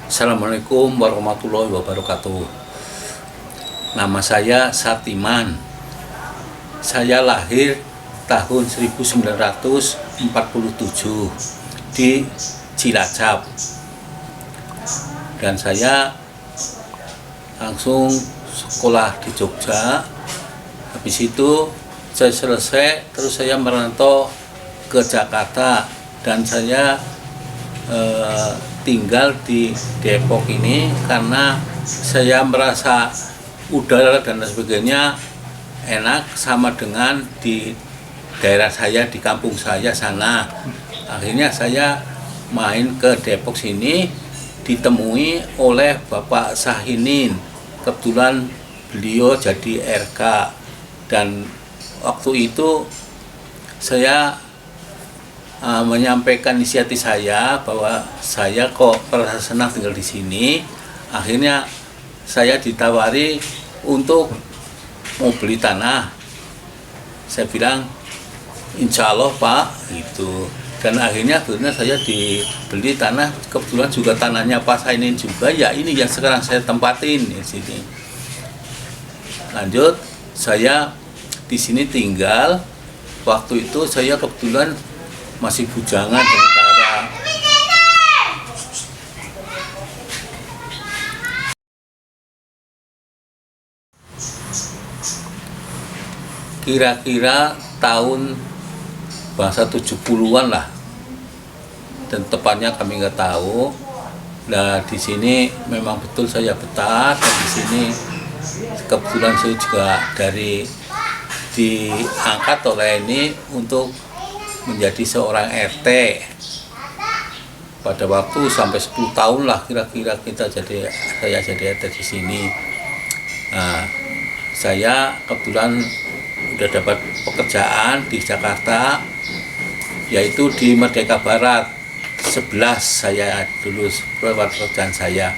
Assalamualaikum warahmatullahi wabarakatuh. Nama saya Satiman. Saya lahir tahun 1947 di Cilacap. Dan saya langsung sekolah di Jogja. Habis itu saya selesai, terus saya merantau ke Jakarta dan saya tinggal di Depok ini karena saya merasa udara dan sebagainya enak sama dengan di daerah saya, di kampung saya sana. Akhirnya saya main ke Depok sini, ditemui oleh Bapak Sahinin. Kebetulan beliau jadi RK dan waktu itu saya menyampaikan inisiatif saya bahwa saya kok merasa senang tinggal di sini. Akhirnya saya ditawari untuk mau beli tanah. Saya bilang insya Allah Pak gitu. Dan akhirnya saya dibeli tanah. Kebetulan juga tanahnya Pak Sainin juga. Ya ini yang sekarang saya tempatin di sini. Lanjut, saya di sini tinggal. Waktu itu saya kebetulan masih bujangan sementara. Kira-kira tahun bahasa 70-an lah. Dan tepatnya kami nggak tahu. Nah, di sini memang betul saya betah dan di sini kebetulan saya juga diangkat oleh ini untuk menjadi seorang RT pada waktu sampai 10 tahun lah kira-kira saya jadi RT di sini. Nah, saya kebetulan udah dapat pekerjaan di Jakarta, yaitu di Merdeka Barat 11 saya dulu pekerjaan saya.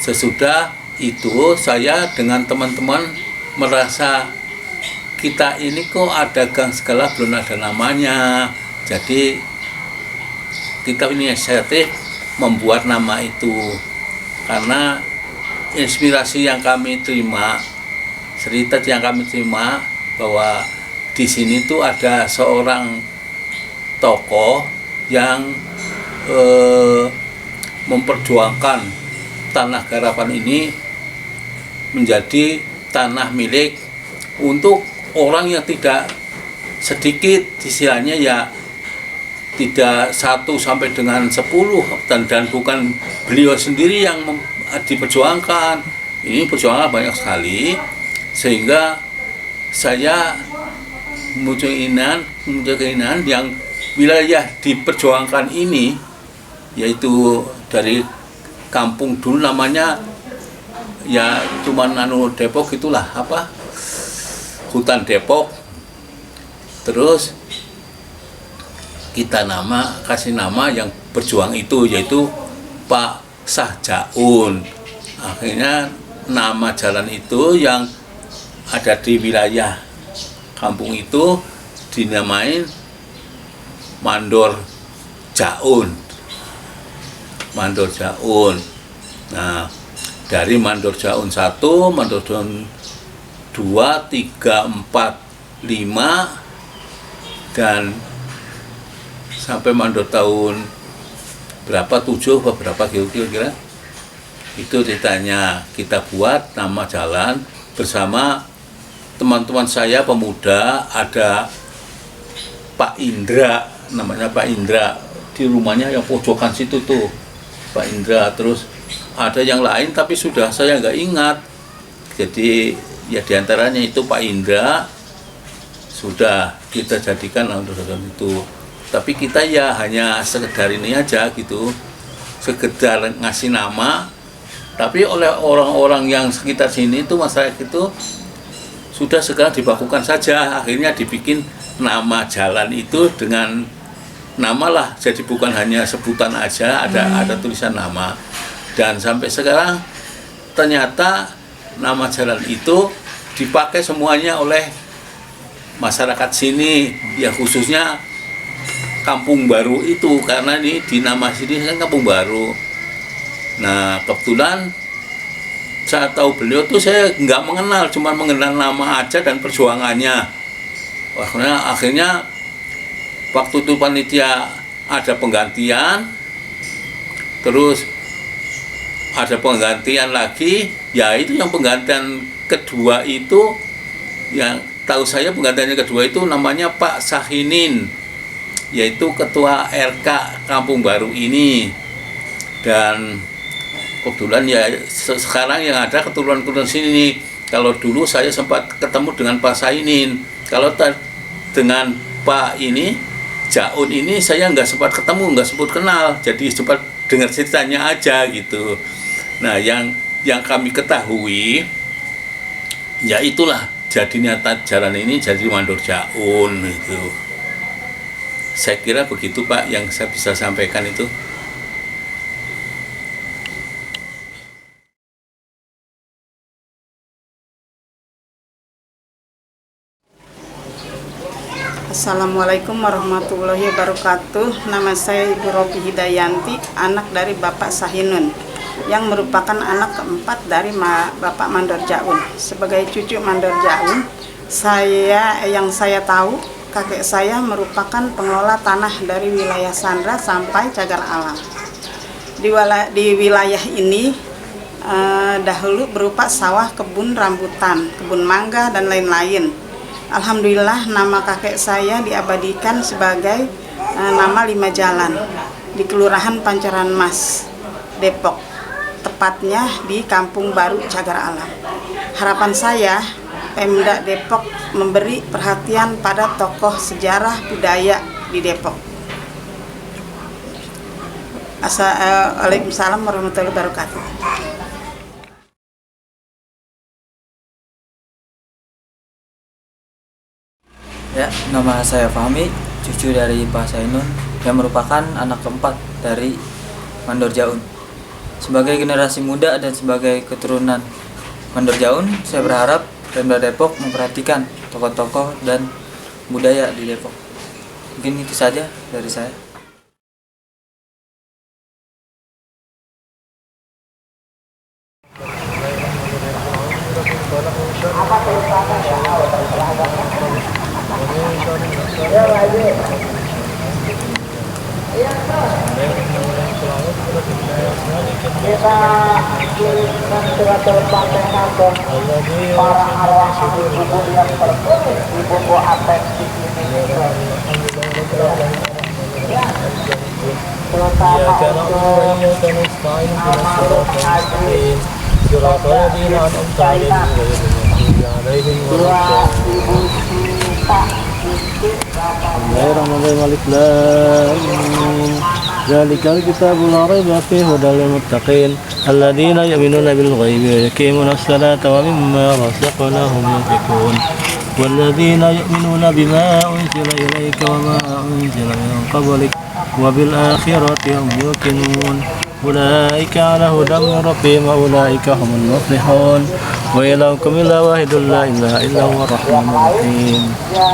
Sesudah itu saya dengan teman-teman merasa kita ini kok ada gang segala belum ada namanya, jadi kita ini inisiatif membuat nama itu karena inspirasi yang kami terima, cerita yang kami terima bahwa di sini tuh ada seorang tokoh yang memperjuangkan tanah garapan ini menjadi tanah milik untuk orang yang tidak sedikit, istilahnya ya tidak 1 sampai dengan 10 dan bukan beliau sendiri yang diperjuangkan. Ini perjuangan banyak sekali sehingga saya muncul keinginan yang wilayah diperjuangkan ini, yaitu dari kampung dulu namanya ya cuman Depok itulah hutan Depok, terus kita kasih nama yang berjuang itu yaitu Pak Sahjaun. Akhirnya nama jalan itu yang ada di wilayah kampung itu dinamain Mandor Jaun. Nah, dari Mandor Jaun 1, Mandor Jaun 2, 3, 4, 5 dan sampai Mandor tahun berapa, 7 atau berapa kira-kira itu ceritanya. Kita buat nama jalan bersama teman-teman saya pemuda. Ada Pak Indra, namanya Pak Indra, di rumahnya yang pojokan situ tuh Pak Indra. Terus ada yang lain tapi sudah saya nggak ingat, jadi ya diantaranya itu Pak Indra sudah kita jadikan untuk itu. Tapi kita ya hanya sekedar ini aja gitu, sekedar ngasih nama. Tapi oleh orang-orang yang sekitar sini itu, masyarakat itu sudah sekarang dibakukan saja. Akhirnya dibikin nama jalan itu dengan nama lah, jadi bukan hanya sebutan aja, ada tulisan nama. Dan sampai sekarang ternyata nama jalan itu dipakai semuanya oleh masyarakat sini, ya khususnya Kampung Baru itu, karena ini di nama sini kan Kampung Baru. Nah, kebetulan saya tahu beliau tuh saya nggak mengenal, cuma mengenal nama aja dan perjuangannya. Akhirnya waktu itu panitia ada penggantian, terus ada penggantian lagi, ya itu yang penggantian kedua itu, yang tahu saya penggantiannya kedua itu namanya Pak Sahinin, yaitu ketua RK Kampung Baru ini. Dan kebetulan ya sekarang yang ada keturunan-keturunan sini nih. Kalau dulu saya sempat ketemu dengan Pak Sahinin, kalau dengan Pak ini Jaun ini saya nggak sempat ketemu, nggak sempat kenal, jadi sempat dengar ceritanya aja gitu. Nah, yang kami ketahui ya itulah jadinya jalan ini jadi Mandor Jaun itu. Saya kira begitu Pak yang saya bisa sampaikan itu. Assalamualaikum warahmatullahi wabarakatuh. Nama saya Ibu Robi Hidayanti, anak dari Bapak Sahinun, yang merupakan anak keempat dari Bapak Mandor Jaun. Sebagai cucu Mandor Jaun, yang saya tahu, kakek saya merupakan pengelola tanah dari wilayah Sandra sampai Cagar Alam. Di wilayah ini dahulu berupa sawah, kebun rambutan, kebun mangga, dan lain-lain. Alhamdulillah nama kakek saya diabadikan sebagai nama 5 jalan di Kelurahan Pancoran Mas, Depok, tepatnya di Kampung Baru Cagar Alam. Harapan saya Pemda Depok memberi perhatian pada tokoh sejarah budaya di Depok. Waalaikumsalam warahmatullahi wabarakatuh. Ya, nama saya Fahmi, cucu dari Pak Sainun yang merupakan anak keempat dari Mandor Jaun. Sebagai generasi muda dan sebagai keturunan Mandor Jaun, saya berharap Pemda Depok memperhatikan tokoh-tokoh dan budaya di Depok. Mungkin itu saja dari saya. Kita kirimkan surat Fatihah para arwah kubur yang tertulis di buku apeksi ini. Terutama untuk almarhum Haji Bismillahirrahmanirrahim. Zalikal kitabul la raiba fihi hudal lil muttaqin alladzina yu'minuna bil ghaibi wa yuqimuna as-salata wa mimma razaqnahum yunfiqun walladzina yu'minuna bima unzila ilayka wa ma unzila min qablik wa bil akhirati hum yuqinun. أولئك على هدى من ربهم وأولئك هم المفلحون وإلهكم إله واحد لا إله إلا هو الرحمن الرحيم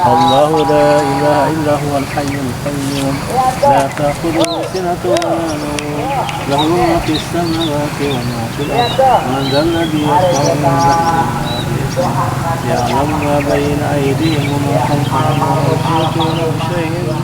الله لا إله إلا هو الحي القيوم لا تأخذه سنة ولا نوم له ما في السماوات وما في الأرض من ذا الذي يشفع عنده يعلم ما بين أيديهم وما خلفهم ولا يحيطون بشيء